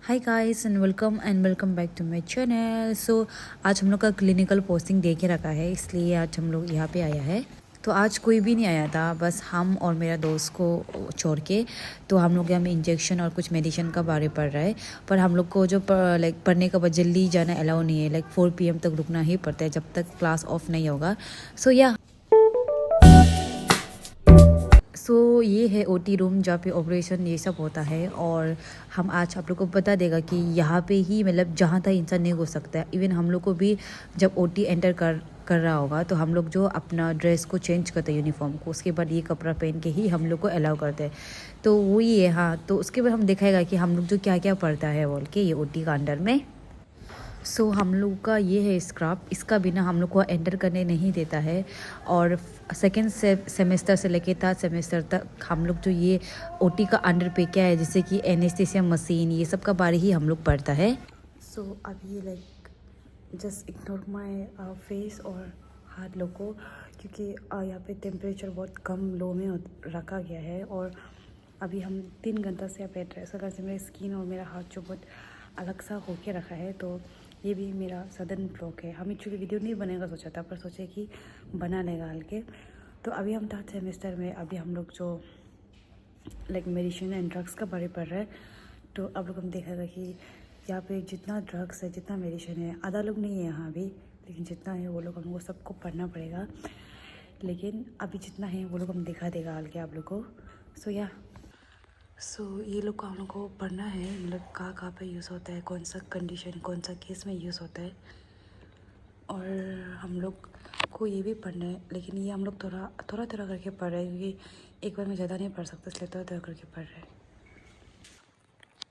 Hi guys and welcome back to my channel. So आज हम लोग का क्लिनिकल पोस्टिंग दे के रखा है, इसलिए आज हम लोग यहाँ पे आया है। तो आज कोई भी नहीं आया था, बस हम और मेरा दोस्त को छोड़ के। तो हम लोग यहाँ में इंजेक्शन और कुछ मेडिसिन का बारे पड़ रहा है। पर हम लोग को जो पढ़ने का बाद जल्दी जाना अलाउ नहीं है। 4 PM तक रुकना ही पड़ता है जब तक क्लास ऑफ नहीं होगा। सो ये है ओटी रूम जहाँ पे ऑपरेशन ये सब होता है। और हम आज आप लोग को बता देगा कि यहाँ पे ही मतलब जहाँ तक इंसान नहीं हो सकता है। इवन हम लोग को भी जब ओटी एंटर कर रहा होगा तो हम लोग जो अपना ड्रेस को चेंज करते हैं यूनिफॉर्म को, उसके बाद ये कपड़ा पहन के ही हम लोग को अलाउ करते हैं। तो वही है। हाँ, तो उसके बाद हम दिखाएगा कि हम लोग जो क्या क्या पढ़ता है बोल के ये ओटी का अंडर में। सो हम लोग का ये है स्क्रब, इसका बिना हम लोग को एंटर करने नहीं देता है। और सेकेंड सेमेस्टर से लेके थर्ड सेमेस्टर तक हम लोग जो ये ओटी का अंडर पे क्या है, जैसे कि एनेस्थीसिया मशीन, ये सब का बारे ही हम लोग पढ़ता है। सो अब ये जस्ट इग्नोर माई फेस और हाथ लोग को, क्योंकि यहाँ पे टेम्परेचर बहुत कम लो में रखा गया है। और अभी हम 3 घंटा से यहाँ पे ड्रेस कर से मेरी स्किन और मेरा हाथ जो बहुत अलग सा होके रखा है। तो ये भी मेरा सडन ब्लॉक है। हम एक्चुअली वीडियो नहीं बनेगा सोचा था, पर सोचे कि बना लेगा हल्के। तो अभी हम थर्ड सेमेस्टर में, अभी हम लोग जो मेडिसिन एंड ड्रग्स का बारे पढ़ रहे हैं। तो अब लोग हम देखेगा कि यहाँ पे जितना ड्रग्स है, जितना मेडिसिन है, आधा लोग नहीं है यहाँ अभी, लेकिन जितना है वो लोग हमको सबको पढ़ना पड़ेगा। लेकिन अभी जितना है वो लोग हम दिखा देगा हल्के आप लोग को। सो ये लोग को हम लोग को पढ़ना है, मतलब कहाँ पे यूज़ होता है, कौन सा कंडीशन, कौन सा केस में यूज़ होता है। और हम लोग को ये भी पढ़ना है, लेकिन ये हम लोग थोड़ा करके पढ़ रहे हैं, क्योंकि एक बार में ज़्यादा नहीं पढ़ सकते, इसलिए थोड़ा करके पढ़ रहे हैं।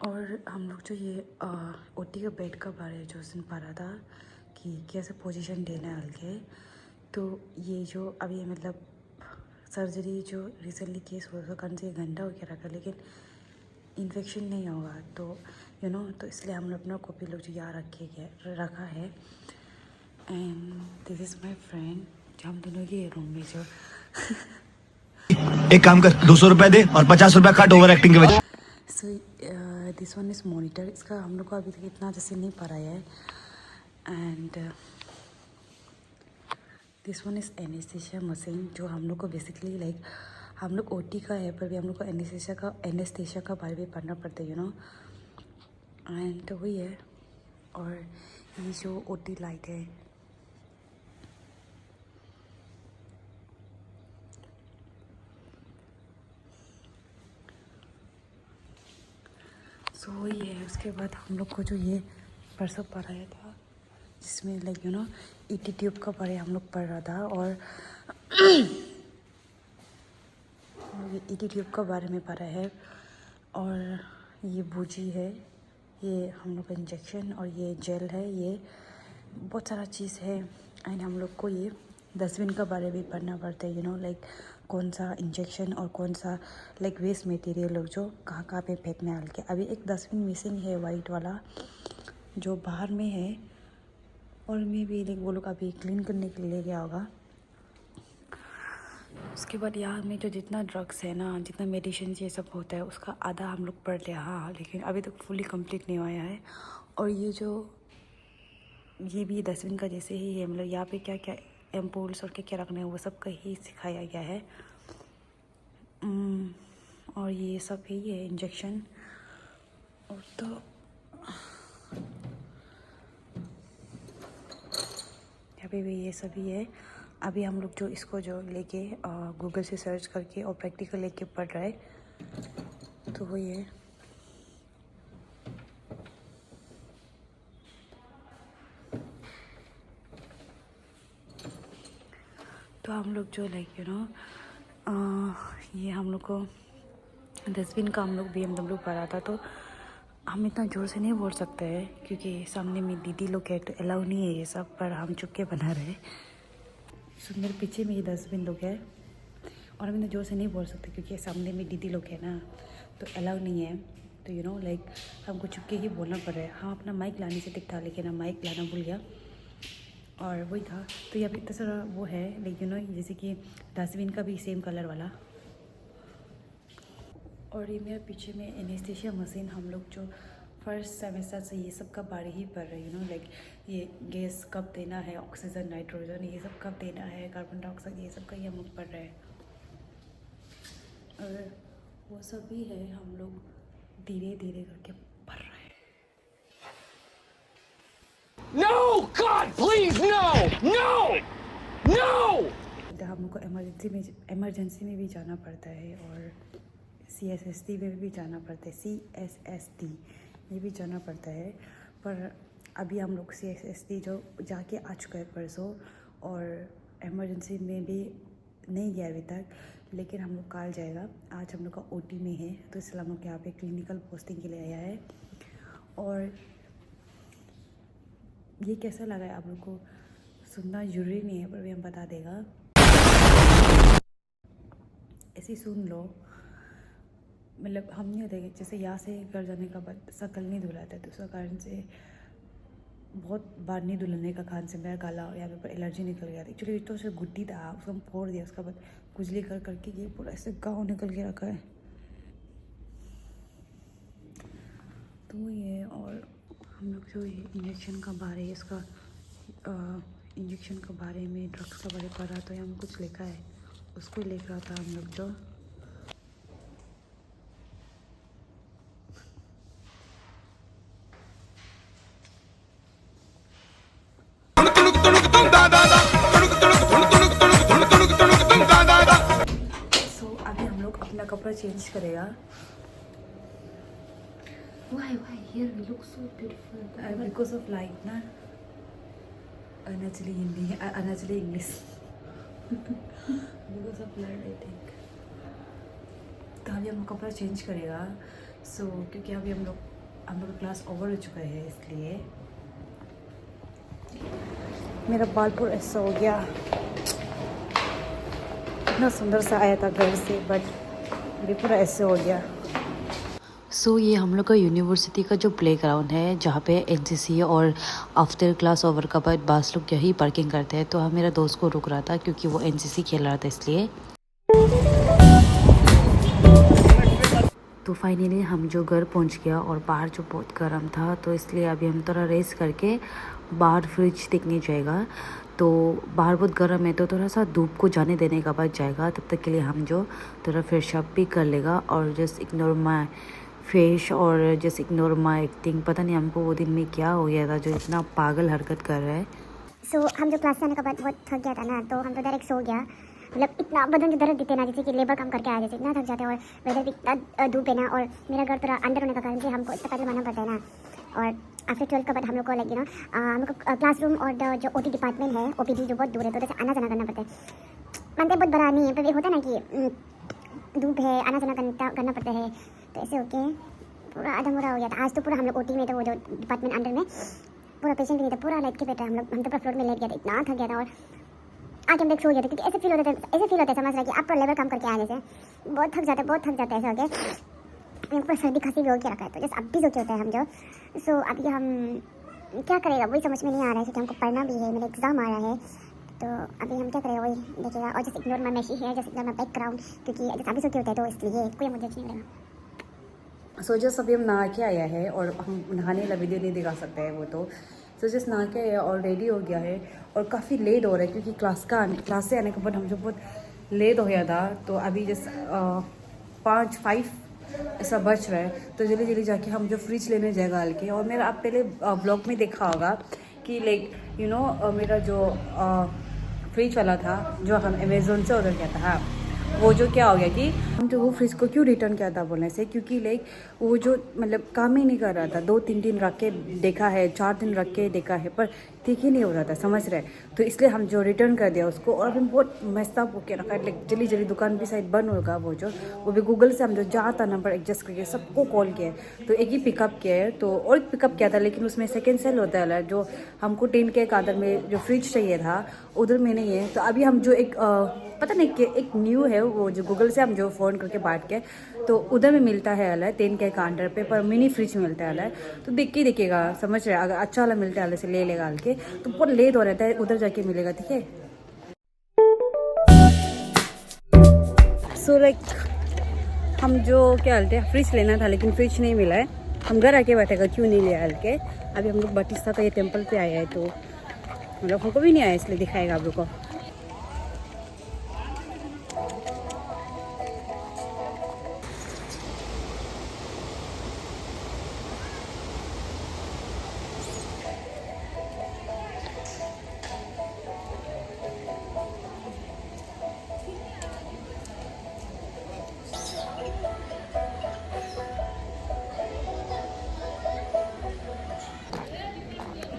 और हम लोग जो ये ओटी का बेड का बारे जो उसने पढ़ा था कि कैसे पोजीशन देना है हल्के। तो ये जो अभी मतलब सर्जरी जो रिसेंटली केस हुआ था, कौन से घंटा हो के रखा, लेकिन इन्फेक्शन नहीं होगा। तो तो इसलिए हम लोग अपना कॉपी लोग जो यहाँ रखा है। And this is my friend, जो हम दोनों के रूम में जो एक काम कर, 200 रुपए दे और 50 रुपए काट ओवर एक्टिंग के वजह। So this one is monitor, इसका हम लोग को अभी तक इतना जैसे नहीं पढ़ा है। And this one is anaesthesia machine, जो हम लोग को बेसिकली हम लोग ओटी का है, पर भी हम लोग को एनेस्थीसिया का बारे में पढ़ना पड़ता है, एंड तो वही है। और ये जो ओटी लाइट है, सो वही है। उसके बाद हम लोग को जो ये परसों पढ़ाया था, जिसमें ईटी ट्यूब का बारे हम लोग पढ़ रहा था। और ये ईटी ट्यूब का बारे में पढ़ा है। और ये बूजी है, ये हम लोग का इंजेक्शन, और ये जेल है, ये बहुत सारा चीज़ है। एंड हम लोग को ये डस्टबिन का बारे में पढ़ना पड़ता है, कौन सा इंजेक्शन और कौन सा वेस्ट मटेरियल लोग जो कहाँ पे फेंकना है हल्के। अभी एक डस्टबिन मिसिंग है, वाइट वाला जो बाहर में है। और मैं भी वो लोग अभी क्लीन करने के लिए ले गया होगा। उसके बाद यहाँ में जो जितना ड्रग्स है ना, जितना मेडिसिन ये सब होता है, उसका आधा हम लोग पढ़ लिया। हाँ, लेकिन अभी तक फुली कंप्लीट नहीं हुआ है। और ये भी डस्टबिन का जैसे ही है, मतलब यहाँ पे क्या क्या एम्पूल्स और क्या क्या रखना है वो सब का ही सिखाया गया है। और ये सब ही है इंजेक्शन। और तो यहाँ पे भी ये सभी है। अभी हम लोग जो इसको जो लेके गूगल से सर्च करके और प्रैक्टिकल लेके पढ़ रहा है, तो वही है। तो हम लोग जो ये हम लोग को डस्टबिन का हम लोग BMW पढ़ा था। तो हम इतना ज़ोर से नहीं बोल सकते हैं, क्योंकि सामने में दीदी लोग है, तो अलाउ नहीं है ये सब, पर हम चुप के बना रहे। सो मेरे पीछे में ये डस्टबिन लोग है, और हम इतना ज़ोर से नहीं बोल सकते क्योंकि सामने में दीदी लोग है ना, तो अलाउ नहीं है। तो हमको चुप के ही बोलना पड़ रहा है। हाँ, अपना माइक लाने से ठीक था, लेकिन हम माइक लाना भूल गया, और वही था। तो यहाँ पे इतना सारा वो है, जैसे कि डस्टबिन का भी सेम कलर वाला। और ये मेरे पीछे में एनेस्थीसिया मशीन हम लोग जो फर्स्ट सेमेस्टर से ये सब का बारे ही पढ़ रही हूँ, लाइक ये गैस कब देना है, ऑक्सीजन, नाइट्रोजन, ये सब कब देना है, कार्बन डाइऑक्साइड, ये सब का ही हम लोग पढ़ रहे हैं। और वो सब भी है, हम लोग धीरे धीरे करके पढ़ रहे हैं। No! God, please, no! No! No! तो हम लोग को इमरजेंसी में भी जाना पड़ता है, और CSSD में भी जाना पड़ता है, CSSD में भी जाना पड़ता है। पर अभी हम लोग CSSD जो जाके आ चुका है परसों, और इमरजेंसी में भी नहीं गया अभी तक, लेकिन हम लोग कल जाएगा। आज हम लोग का OT में है, तो इसलिए हम लोग यहाँ पे क्लिनिकल पोस्टिंग के लिए आया है। और ये कैसा लगा है आप लोग को सुनना जरूरी नहीं है, पर भी हम बता देगा, ऐसे सुन लो। मतलब हम नहीं होते जैसे यहाँ से घर जाने का बाद शकल नहीं धुलाता है, तो उसका कारण से बहुत बार नहीं धुलने का कारण से मेरा गाला यहाँ पे एलर्जी निकल गया था। एक्चुअली तो उसे गुड्डी था, उसको हम फोड़ दिया, उसका बाद खुजली कर करके ये पूरा ऐसे गाँव निकल के रखा है। तो ये, और हम लोग जो ये इंजेक्शन का बारे, इसका इंजेक्शन के बारे में, ड्रग्स के बारे में पढ़ा, तो यहाँ कुछ लिखा है, उसको लिख रहा था हम लोग जो। अभी हम लोग अपना कपड़ा चेंज करेगा। Why here we look so beautiful? Because of light ना, unnaturally Hindi, unnaturally English. Because of light I think। तो अभी हम कपड़ा चेंज करेगा, क्योंकि अभी हम लोग का क्लास ओवर हो चुका है, इसलिए मेरा बाल पूरा ऐसा हो गया। इतना सुंदर सा आया था घर से, बट अभी पूरा ऐसे हो गया। ये हम लोग का यूनिवर्सिटी का जो प्लेग्राउंड है, जहाँ पे NCC और आफ्टर क्लास ओवर का बाद बास लोग यही पार्किंग करते हैं। तो हम मेरा दोस्त को रुक रहा था, क्योंकि वो NCC खेल रहा था, इसलिए। तो फाइनली हम जो घर पहुँच गया, और बाहर जो बहुत गर्म था, तो इसलिए अभी हम थोड़ा रेस्ट करके बाहर फ्रिज देखने जाएगा। तो बाहर बहुत गर्म है, तो थोड़ा सा धूप को जाने देने का बाद जाएगा। तब तक के लिए हम जो थोड़ा फ्रेश अप भी कर लेगा, और जस्ट इग्नोर माई फेस, और जस्ट इग्नोर माई एक्टिंग। पता नहीं हमको वो दिन में क्या हो गया था, जो इतना पागल हरकत कर रहा है। हम जो क्लास से आने के बाद बहुत थक गया था ना, तो हम तो डायरेक्ट सो गया। मतलब इतना बदन जो दर्द देते ना, जैसे कि लेबर काम करके आए, जैसे इतना थक जाते हैं, और वेदर भी इतना धूप है ना, और मेरा घर थोड़ा अंदर होने का कारण से हमको इतना पैदल मानना पड़ता है ना। और आफ्टर 12 के बाद हम लोग को लगे ना, हम लोग को क्लासरूम और जो OT डिपार्टमेंट है, OPD जो बहुत दूर है, तो जैसे आना जाना करना पड़ता है। मानते बहुत बड़ा नहीं है, पर ये होता है ना कि धूप है, आना जाना करना पड़ता है, तो ऐसे होके पूरा आधा मुरा हो गया था। आज तो पूरा हम लोग OT में, तो वो जो डिपार्टमेंट अंडर में पूरा पेशेंट भी नहीं था, पूरा लाइट के बैठा हम तो पूरा फ्लोर में लेट गया था, इतना थक गया था। और आके हम देख सो गया था, क्योंकि ऐसे फील होता है समझ रहा है कि आप लेबर काम करके आए, जैसे बहुत थक जाता है ऐसे हो गया। ऊपर सर्दी खांसी भी हो के रखा है, तो जैसे अब भी सोचे होते हैं हम जो। अभी हम क्या करेगा वही समझ में नहीं आ रहा है, क्योंकि हमको पढ़ना भी है, मेरा एग्जाम आ रहा है। तो अभी हम क्या करेगा वही देखेगा, और जैसे इग्नोर माई मैसी है, जैसे इग्नोर माई बैकग्राउंड, क्योंकि जैसे अभी सोचे होते हैं, तो इसलिए कोई मुझे नहीं मिलेगा। जस्ट अभी हम नहा के आया है, और हम नहाने वाला वीडियो नहीं दिखा सकते हैं वो तो। जस्ट नहा के आया और रेडी हो गया है, और काफ़ी लेट हो रहा है, क्योंकि क्लास से आने के बाद हम जो बहुत लेट हो गया था। तो अभी जस्ट 5 ऐसा बच रहा है, तो जल्दी जल्दी जाके हम जो फ्रिज लेने जाएगा हल्के। और मेरा आप पहले ब्लॉग में देखा होगा कि लाइक मेरा जो फ्रिज वाला था, जो हम अमेज़ोन से ऑर्डर किया था, हाँ, वो जो क्या हो गया कि हम जो वो फ्रिज को क्यों रिटर्न किया था बोलने से, क्योंकि लाइक वो जो मतलब काम ही नहीं कर रहा था। 2-3 दिन रख के देखा है, 4 दिन रख के देखा है, पर ठीक ही नहीं हो रहा था, समझ रहे। तो इसलिए हम जो रिटर्न कर दिया उसको, और हम बहुत मस्त अप होकर रखा है। लाइक जल्दी जल्दी दुकान भी शायद बंद होगा, वो भी गूगल से हम जो जहाँ था नंबर एडजस्ट करके सबको कॉल किया है। तो एक ही पिकअप किया है, तो और एक पिकअप किया था, लेकिन उसमें सेकेंड सेल होता है, जो हमको 10 के कादर में जो फ्रिज चाहिए था उधर में नहीं है। तो अभी हम जो एक पता नहीं कि एक न्यू है, वो जो गूगल से हम जो फ़ोन करके बांट के, तो उधर में मिलता है अलग 10 के काउंटर पे, पर मिनी फ्रिज मिलता है अलग। तो देख के देखिएगा, समझ रहे, अगर अच्छा वाला मिलता है अलग से ले लेगा हल्के, तो बहुत लेट हो रहता है, उधर जाके मिलेगा, ठीक है। सो लाइक हम जो क्या बोलते हैं फ्रिज लेना था, लेकिन फ्रिज नहीं मिला है। हम घर आके बैठेगा क्यों नहीं लिया के। अभी हम लोग बाटिस्ता का ये टेम्पल पे आए हैं, तो हम लोग हमको भी नहीं आया इसलिए दिखाएगा आप लोग को।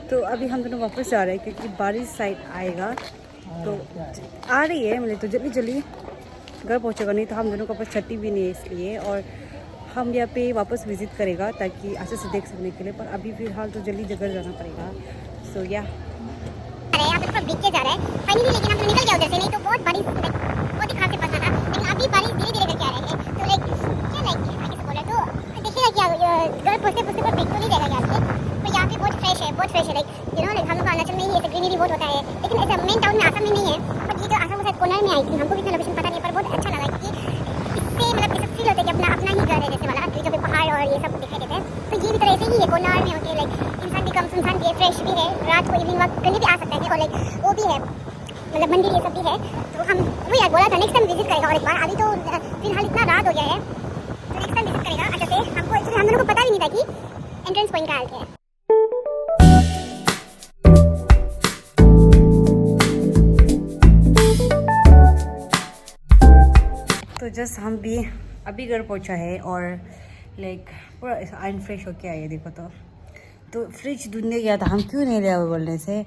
तो अभी हम दोनों वापस जा रहे हैं क्योंकि बारिश साइड आएगा, तो आ रही है मतलब, तो जल्दी जल्दी घर पहुंचेगा, नहीं तो हम दोनों के पास छुट्टी भी नहीं है इसलिए। और हम यहाँ पे वापस विज़िट करेगा ताकि अच्छे से देख सकने के लिए, पर अभी फिलहाल तो जल्दी जगह जाना पड़ेगा। सो या यहाँ पे भीग के जा रहा है फाइनली, लेकिन हम निकल गया उधर से, नहीं तो बहुत बारिश बहुत ही खास से फंसा था। लेकिन अभी बारिश धीरे धीरे करके आ रही है, तो लाइक क्या लाइक आगे से बोल रहे तो देखिएगा क्या घर पहुँचते पहुँचते पर भीग तो नहीं जाएगा यहाँ से। तो यहाँ पे बहुत फ्रेश है लाइक यू नो, लाइक हम लोग अरुणाचल में ही ऐसे ग्रीनरी बहुत होता है, लेकिन ऐसा मेन टाउन में आसाम में नहीं है। बट ये जो आसाम के साथ कॉर्नर में आई थी, हमको भी इतना लोकेशन पता नहीं, पर बहुत अच्छा लगा कि इससे मतलब ऐसा फील होता है कि अपना अपना ही घर है जैसे वाला, जब भी पहाड़ और ये सब दिखाई देते हैं। तो ये भी तरह से ही है, कॉर्नर में होती है, लाइक इंसान भी कम सुनसान भी है, फ्रेश भी है, रात को इवनिंग वक्त कहीं भी आ सकता है, और लाइक वो भी है मतलब मंदिर ये सब भी है। तो हम वो यार बोला था नेक्स्ट टाइम विजिट करेगा और एक बार। अभी तो फिलहाल इतना रात हो गया है, तो नेक्स्ट टाइम विजिट करेगा अच्छा से। हमको एक्चुअली हम दोनों को पता भी नहीं था कि एंट्रेंस पॉइंट का हाल क्या है। तो जस्ट हम भी अभी घर पहुंचा है और लाइक पूरा आइन फ्रेश होके आए। देखो तो फ्रिज ढूंढने गया था, हम क्यों नहीं लिया बोलने से।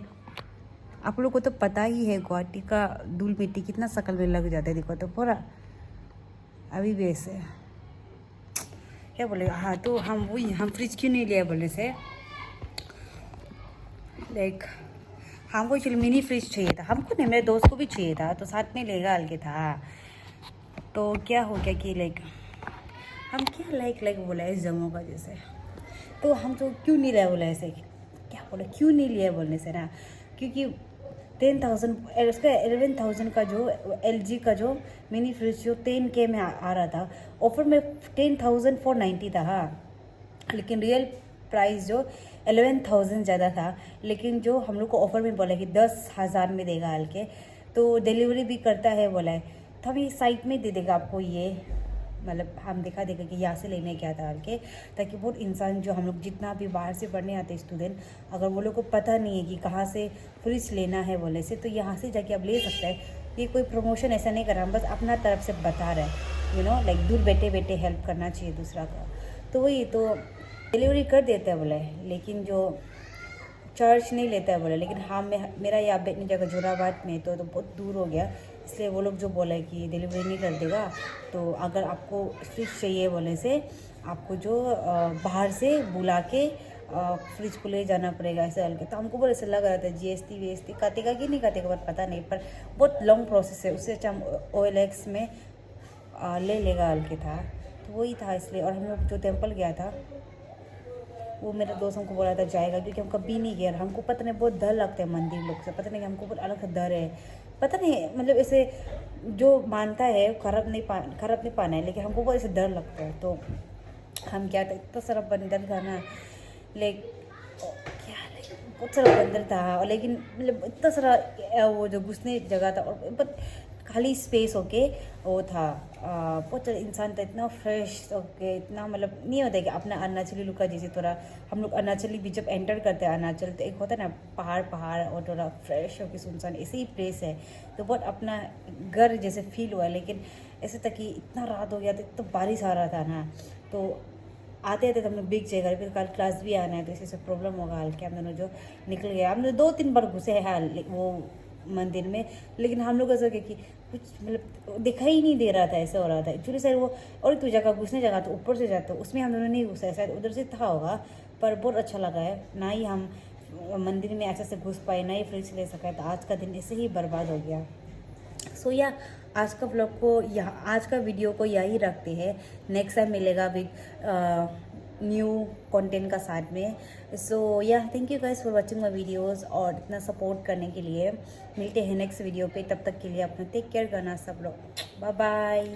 आप लोग को तो पता ही है गुवाहाटी का धूल मिट्टी कितना शकल में लग जाता है। देखो तो पूरा अभी भी ऐसे क्या बोले। हाँ, तो हम फ्रिज क्यों नहीं लिया बोलने से, लाइक हमको एक्चुअली मिनी फ्रिज चाहिए था, हमको नहीं मेरे दोस्त को भी चाहिए था, तो साथ में लेगा हल्के था। तो क्या हो गया कि लाइक हम क्या लाइक बोला है इस जगहों का जैसे, तो हम तो क्यों नहीं लिया बोला ऐसे, क्या बोला क्यों नहीं लिया बोलने से ना, क्योंकि 10,000 उसका 11,000 का जो LG का जो मिनी फ्रिज जो 10K में आ रहा था, ऑफर में 10,490 था। हाँ, लेकिन रियल प्राइस जो 11,000 ज़्यादा था, लेकिन जो हम लोग को ऑफर में बोला कि 10,000 में देगा हल्के, तो डिलीवरी भी करता है बोला है, तो हम ये साइट में दे देगा आपको। ये मतलब हम दिखा देगा कि यहाँ से लेने क्या था हल्के, ताकि बहुत इंसान जो हम लोग जितना भी बाहर से पढ़ने आते स्टूडेंट, अगर वो लोग को पता नहीं है कि कहाँ से फ्रिज लेना है बोले से, तो यहाँ से जाके आप ले सकते हैं। ये कोई प्रमोशन ऐसा नहीं कर रहा, हम बस अपना तरफ से बता रहे हैं, यू नो, लाइक दूर बैठे बैठे हेल्प करना चाहिए दूसरा का। तो वही तो डिलीवरी कर देता है बोले, लेकिन जो चार्ज नहीं लेता है बोले। लेकिन हाँ, मेरा यहाँ बैठने जगह जोराबाद में तो बहुत दूर हो गया, इसलिए वो लोग जो बोला है कि डिलीवरी नहीं कर देगा। तो अगर आपको फ्रिज चाहिए बोले से, आपको जो बाहर से बुला के फ्रिज को ले जाना पड़ेगा ऐसे हल्के। तो हमको बहुत ऐसा लग रहा था GST काटेगा कि नहीं काटेगा पर पता नहीं, पर बहुत लॉन्ग प्रोसेस है, उससे अच्छा हम OLX में ले लेगा हल्के था। तो वही था इसलिए। और हम लोग जो टेम्पल गया था, वो मेरे दोस्तों को बोला था जाएगा, क्योंकि हम कभी नहीं गया, हमको पता नहीं बहुत डर लगता है मंदिर लोग से, पता नहीं हमको बहुत अलग डर है, पता नहीं मतलब ऐसे जो मानता है खराब नहीं पाना है, लेकिन हमको बहुत ऐसे डर लगता है। तो हम क्या था, इतना सारा बंदर था ना, बहुत सारा बंदर था, और लेकिन मतलब इतना सारा वो जो घुसने जगह था, और बट खाली स्पेस होके वो था, बहुत सारे इंसान था, इतना फ्रेश होके, इतना मतलब नहीं होता है कि अपना अरुणाचली लुक का जैसे थोड़ा हम लोग अरुणाचली भी जब एंटर करते हैं अरुणाचल, तो एक होता है ना पहाड़ और थोड़ा फ्रेश होके सुनसान, ऐसे ही प्लेस है। तो बहुत अपना घर जैसे फील हुआ, लेकिन ऐसे था कि इतना रात हो गया था, इतना बारिश आ रहा था ना, तो आते आते तो हम लोग बिक जाएगा, फिर कल क्लास भी आना है, तो इसी से प्रॉब्लम होगा। हल्के हम दोनों जो निकल गया, हम लोग 2-3 बार घुसे हैं वो मंदिर में, लेकिन हम लोग ऐसा कि कुछ मतलब दिखाई ही नहीं दे रहा था, ऐसा हो रहा था एक्चुअली सर। वो और एक तो जगह घुसने जगह तो ऊपर से जाते, उसमें हम दोनों नहीं घुसा, शायद उधर से था होगा, पर बहुत अच्छा लगा है। ना ही हम मंदिर में अच्छे से घुस पाए, ना ही फ्रिज ले सका, तो आज का दिन ऐसे ही बर्बाद हो गया। सो या आज का व्लॉग को यहाँ, आज का वीडियो को यही रखते हैं, नेक्स्ट टाइम मिलेगा विद न्यू कंटेंट का साथ में। सो या thank you guys for watching my videos, और इतना सपोर्ट करने के लिए। मिलते हैं नेक्स्ट वीडियो पे, तब तक के लिए अपना टेक केयर करना सब लोग, बाय बाय।